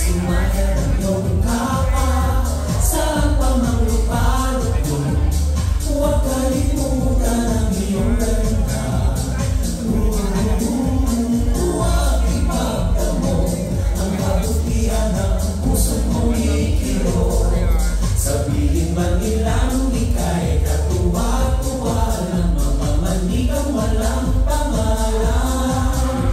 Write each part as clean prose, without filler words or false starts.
Sumayan ang iyong kapa sa pamanglupa-lupon. Huwag kalimutan ang iyong ganda. Huwag ipagdamo ang kabutihan ng puso mong ikiro. Sabihin man nilang ika'y katuwa-tuwa ng mga manikang walang pangalan.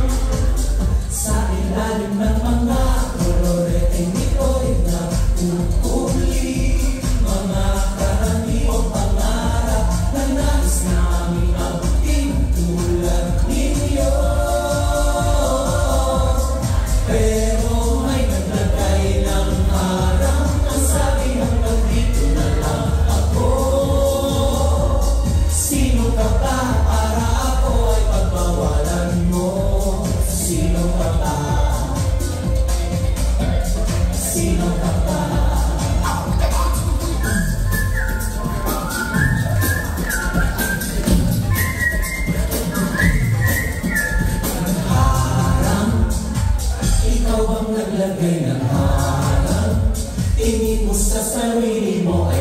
Sa ilalim ng mga kolorete nito'y nagpupuli mga karaniwang pangarap na nais naming abutin tulad ninyo. Pero may naglagay ng harang, ang sabi hanggang dito na lang ako. Sino ka ba para ako ay pagbawalan mo? Sino ka ba? Sino ka ba? Harang, ikaw ang naglagay ng harang. Tingin mo sa sarili mo